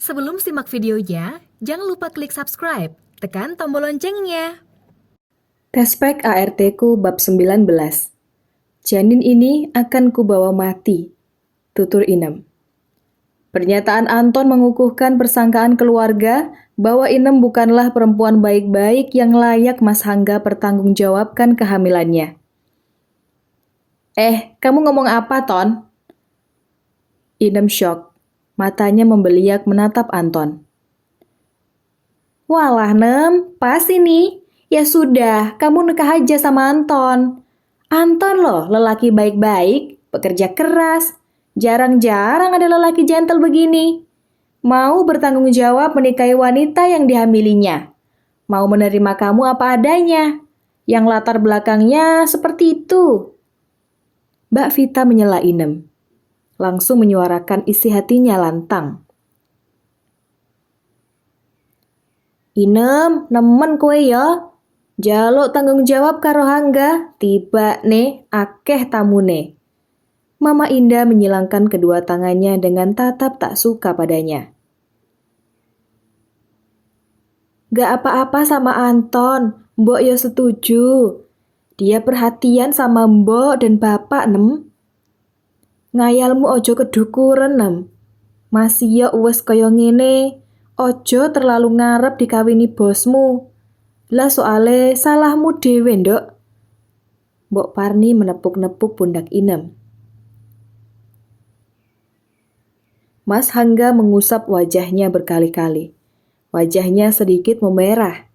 Sebelum simak videonya, jangan lupa klik subscribe, tekan tombol loncengnya. Tespek ART-ku bab 19. Janin ini akan kubawa mati. Tutur Inem. Pernyataan Anton mengukuhkan persangkaan keluarga bahwa Inem bukanlah perempuan baik-baik yang layak Mas Hangga pertanggungjawabkan kehamilannya. Kamu ngomong apa, Ton? Inem syok. Matanya membeliak menatap Anton. Walah, Nem, pas ini. Ya sudah, kamu nikah aja sama Anton. Anton loh, lelaki baik-baik, pekerja keras. Jarang-jarang ada lelaki gentle begini. Mau bertanggung jawab menikahi wanita yang dihamilinya. Mau menerima kamu apa adanya. Yang latar belakangnya seperti itu. Mbak Vita menyela Inem. Langsung menyuarakan isi hatinya lantang. Inem, nemen kowe ya. Jaluk tanggung jawab karo Hangga, tiba ne akeh tamune. Mama Indah menyilangkan kedua tangannya dengan tatap tak suka padanya. Gak apa-apa sama Anton, Mbok ya setuju. Dia perhatian sama Mbok dan Bapak, Nem. Ngayalmu ojo kedukuren, Nem. Masih ya wes kaya ngene, ojo terlalu ngarep dikawini bosmu. Lah soale salahmu dhewe, Nduk. Mbok Parni menepuk-nepuk pundak Inem. Mas Hangga mengusap wajahnya berkali-kali. Wajahnya sedikit memerah,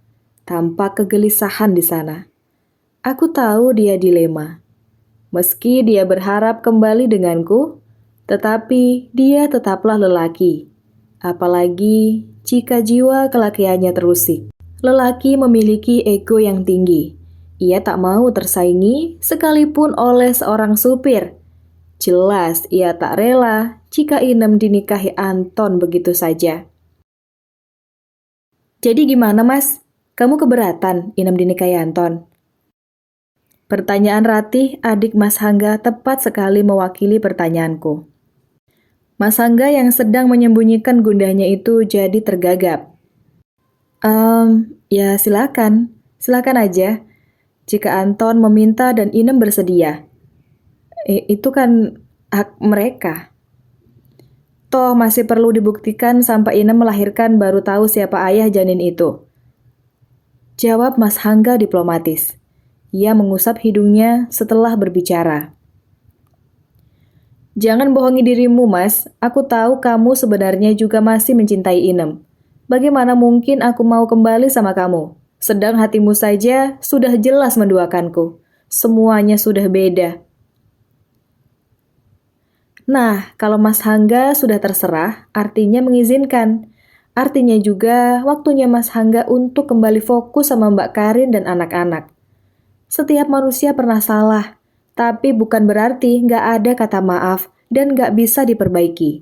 tampak kegelisahan di sana. Aku tahu dia dilema. Meski dia berharap kembali denganku, tetapi dia tetaplah lelaki. Apalagi jika jiwa kelakiannya terusik. Lelaki memiliki ego yang tinggi. Ia tak mau tersaingi sekalipun oleh seorang supir. Jelas ia tak rela jika Inem dinikahi Anton begitu saja. Jadi gimana, Mas? Kamu keberatan Inem dinikahi Anton? Pertanyaan Ratih, adik Mas Hangga, tepat sekali mewakili pertanyaanku. Mas Hangga yang sedang menyembunyikan gundahnya itu jadi tergagap. Ya silakan. Silakan aja. Jika Anton meminta dan Inem bersedia. Itu kan hak mereka. Toh masih perlu dibuktikan sampai Inem melahirkan baru tahu siapa ayah janin itu. Jawab Mas Hangga diplomatis. Ia mengusap hidungnya setelah berbicara. Jangan bohongi dirimu, Mas. Aku tahu kamu sebenarnya juga masih mencintai Inem. Bagaimana mungkin aku mau kembali sama kamu? Sedang hatimu saja sudah jelas menduakanku. Semuanya sudah beda. Nah, kalau Mas Hangga sudah terserah, artinya mengizinkan. Artinya juga waktunya Mas Hangga untuk kembali fokus sama Mbak Karin dan anak-anak. Setiap manusia pernah salah, tapi bukan berarti nggak ada kata maaf dan nggak bisa diperbaiki.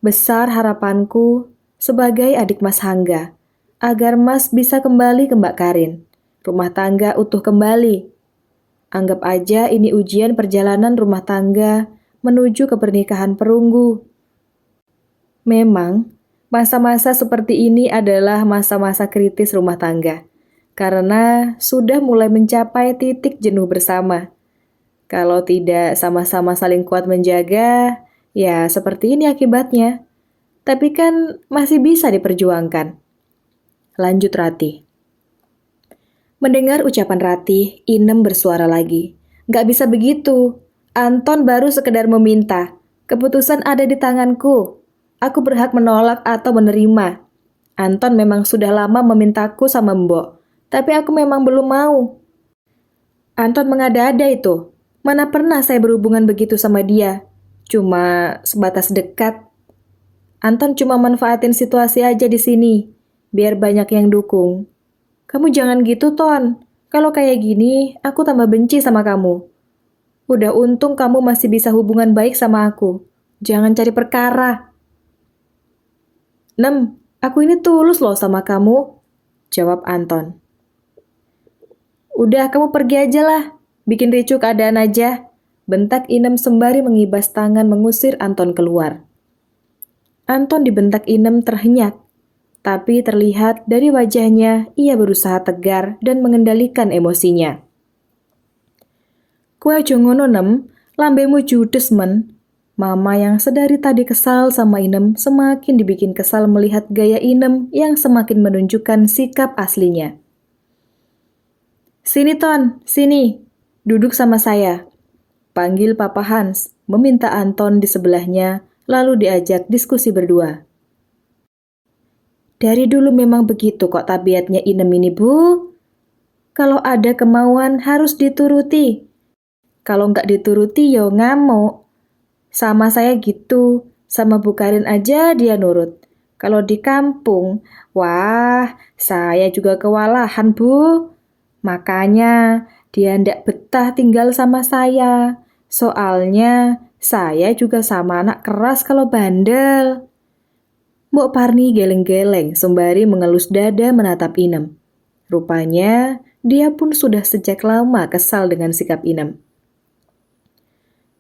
Besar harapanku sebagai adik Mas Hangga, agar Mas bisa kembali ke Mbak Karin. Rumah tangga utuh kembali. Anggap aja ini ujian perjalanan rumah tangga menuju ke pernikahan perunggu. Memang, masa-masa seperti ini adalah masa-masa kritis rumah tangga, karena sudah mulai mencapai titik jenuh bersama. Kalau tidak sama-sama saling kuat menjaga, ya seperti ini akibatnya. Tapi kan masih bisa diperjuangkan. Lanjut Ratih. Mendengar ucapan Ratih, Inem bersuara lagi. Gak bisa begitu. Anton baru sekedar meminta. Keputusan ada di tanganku. Aku berhak menolak atau menerima. Anton memang sudah lama memintaku sama Mbok. Tapi aku memang belum mau. Anton mengada-ada itu. Mana pernah saya berhubungan begitu sama dia. Cuma sebatas dekat. Anton cuma manfaatin situasi aja di sini. Biar banyak yang dukung. Kamu jangan gitu, Ton. Kalau kayak gini, aku tambah benci sama kamu. Udah untung kamu masih bisa hubungan baik sama aku. Jangan cari perkara. Nem, aku ini tulus loh sama kamu. Jawab Anton. Udah, kamu pergi aja lah. Bikin ricu keadaan aja. Bentak Inem sembari mengibas tangan mengusir Anton keluar. Anton dibentak Inem terhenyak. Tapi terlihat dari wajahnya ia berusaha tegar dan mengendalikan emosinya. Kowe aja ngono Nem, lambemu judes men. Mama yang sedari tadi kesal sama Inem semakin dibikin kesal melihat gaya Inem yang semakin menunjukkan sikap aslinya. Sini Ton, sini. Duduk sama saya. Panggil Papa Hans, meminta Anton di sebelahnya, lalu diajak diskusi berdua. Dari dulu memang begitu kok tabiatnya Inem ini, Bu. Kalau ada kemauan harus dituruti. Kalau nggak dituruti yo ngamuk. Sama saya gitu, sama Bu Karin aja dia nurut. Kalau di kampung, wah, saya juga kewalahan, Bu. Makanya dia ndak betah tinggal sama saya. Soalnya saya juga sama anak keras kalau bandel. Mbok Parni geleng-geleng sembari mengelus dada menatap Inem. Rupanya dia pun sudah sejak lama kesal dengan sikap Inem.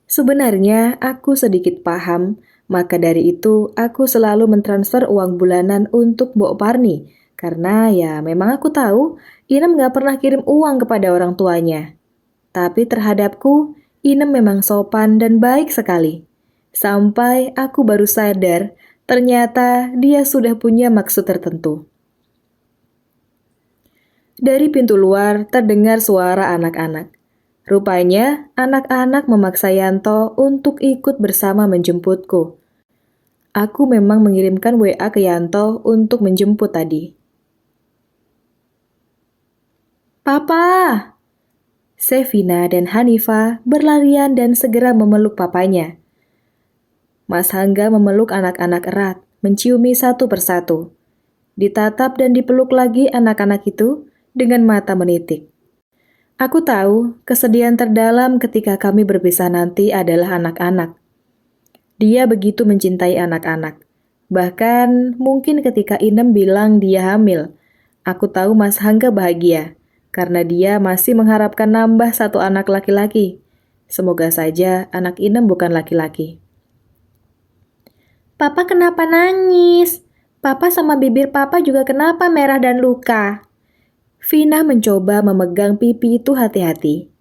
Sebenarnya aku sedikit paham, maka dari itu aku selalu mentransfer uang bulanan untuk Mbok Parni. Karena ya memang aku tahu Inem gak pernah kirim uang kepada orang tuanya. Tapi terhadapku, Inem memang sopan dan baik sekali. Sampai aku baru sadar, ternyata dia sudah punya maksud tertentu. Dari pintu luar terdengar suara anak-anak. Rupanya, anak-anak memaksa Yanto untuk ikut bersama menjemputku. Aku memang mengirimkan WA ke Yanto untuk menjemput tadi. Papa! Sevina dan Hanifa berlarian dan segera memeluk papanya. Mas Hangga memeluk anak-anak erat, menciumi satu persatu. Ditatap dan dipeluk lagi anak-anak itu dengan mata menitik. Aku tahu kesedihan terdalam ketika kami berpisah nanti adalah anak-anak. Dia begitu mencintai anak-anak. Bahkan mungkin ketika Inem bilang dia hamil, aku tahu Mas Hangga bahagia karena dia masih mengharapkan nambah satu anak laki-laki. Semoga saja anak Inem bukan laki-laki. Papa kenapa nangis? Papa sama bibir papa juga kenapa merah dan luka? Vina mencoba memegang pipi itu hati-hati.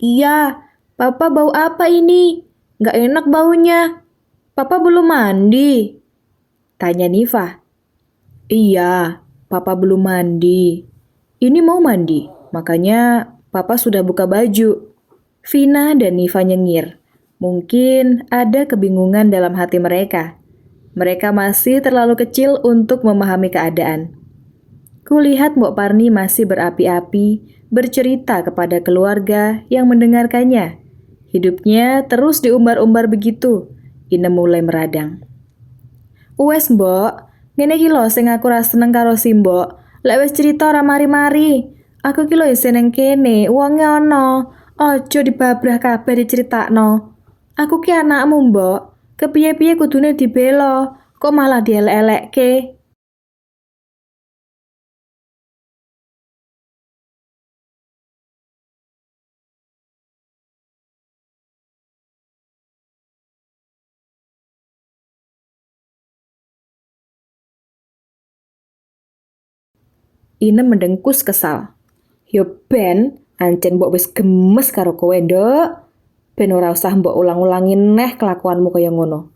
Iya, papa bau apa ini? Gak enak baunya. Papa belum mandi? Tanya Nifa. Iya, papa belum mandi. Ini mau mandi, makanya papa sudah buka baju. Vina dan Nifa nyengir. Mungkin ada kebingungan dalam hati mereka. Mereka masih terlalu kecil untuk memahami keadaan. Kulihat Mbok Parni masih berapi-api, bercerita kepada keluarga yang mendengarkannya. Hidupnya terus diumbar-umbar begitu. Inem mulai meradang. Wes Mbok, ngene iki lho sing aku ra seneng karo si Mbok. Lek wis cerita ora mari-mari. Aku ki lho isih nang kene, wonge ana. Aja dibabrah kabeh diceritakno. Aku ki anakmu, Mbok. Kepiye-piye kudune dibela, kok malah dielek-elekke. Inem mendengkus kesal. Yo ben, ancen mbok wis gemes karo kowe, Nduk. Ben ora usah mbok ulang-ulangin neh kelakuanmu kaya ngono.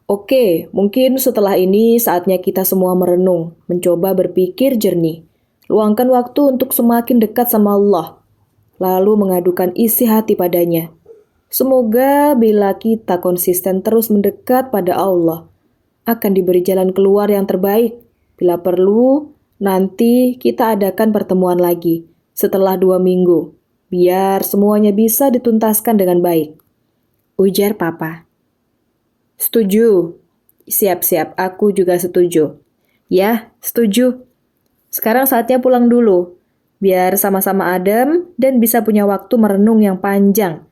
Oke, mungkin setelah ini saatnya kita semua merenung, mencoba berpikir jernih. Luangkan waktu untuk semakin dekat sama Allah, lalu mengadukan isi hati padanya. Semoga bila kita konsisten terus mendekat pada Allah, akan diberi jalan keluar yang terbaik. Bila perlu, nanti kita adakan pertemuan lagi setelah 2 minggu, biar semuanya bisa dituntaskan dengan baik. Ujar Papa. Setuju. Siap-siap, aku juga setuju. Ya, setuju. Sekarang saatnya pulang dulu, biar sama-sama adem dan bisa punya waktu merenung yang panjang.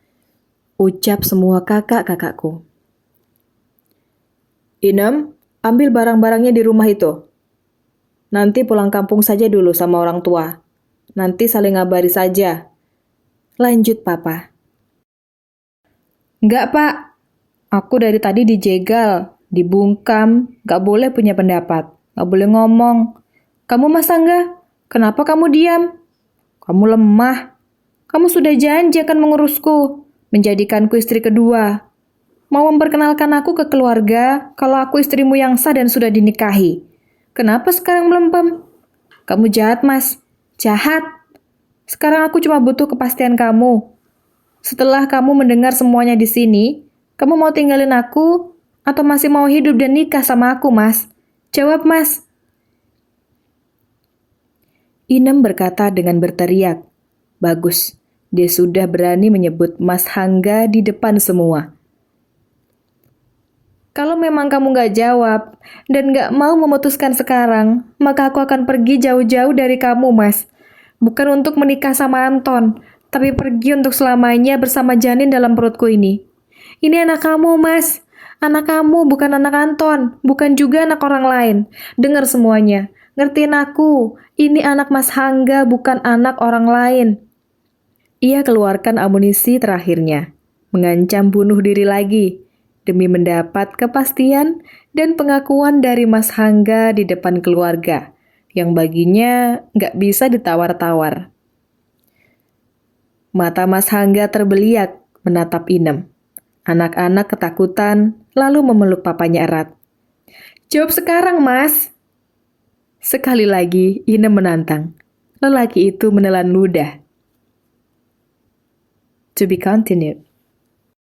Ucap semua kakak-kakakku. Inem, ambil barang-barangnya di rumah itu. Nanti pulang kampung saja dulu sama orang tua. nanti saling ngabari saja. Lanjut Papa. Enggak Pak, aku dari tadi dijegal, dibungkam, gak boleh punya pendapat, gak boleh ngomong. Kamu Mas Angga, kenapa kamu diam? Kamu lemah. Kamu sudah janji akan mengurusku, menjadikanku istri kedua. Mau memperkenalkan aku ke keluarga kalau aku istrimu yang sah dan sudah dinikahi. Kenapa sekarang melempem? Kamu jahat, Mas. Jahat. Sekarang aku cuma butuh kepastian kamu. Setelah kamu mendengar semuanya di sini, kamu mau tinggalin aku atau masih mau hidup dan nikah sama aku, Mas? Jawab, Mas. Inem berkata dengan berteriak. Bagus, dia sudah berani menyebut Mas Hangga di depan semua. Kalau memang kamu gak jawab dan gak mau memutuskan sekarang, maka aku akan pergi jauh-jauh dari kamu, Mas. Bukan untuk menikah sama Anton, tapi pergi untuk selamanya bersama janin dalam perutku ini. Ini anak kamu, Mas. Anak kamu, bukan anak Anton. Bukan juga anak orang lain. Dengar semuanya. Ngertiin aku. Ini anak Mas Hangga, bukan anak orang lain. Ia keluarkan amunisi terakhirnya. Mengancam bunuh diri lagi. Demi mendapat kepastian dan pengakuan dari Mas Hangga di depan keluarga, yang baginya nggak bisa ditawar-tawar. Mata Mas Hangga terbeliak menatap Inem. Anak-anak ketakutan, lalu memeluk papanya erat. Jawab sekarang, Mas. Sekali lagi, Inem menantang. Lelaki itu menelan ludah. To be continued.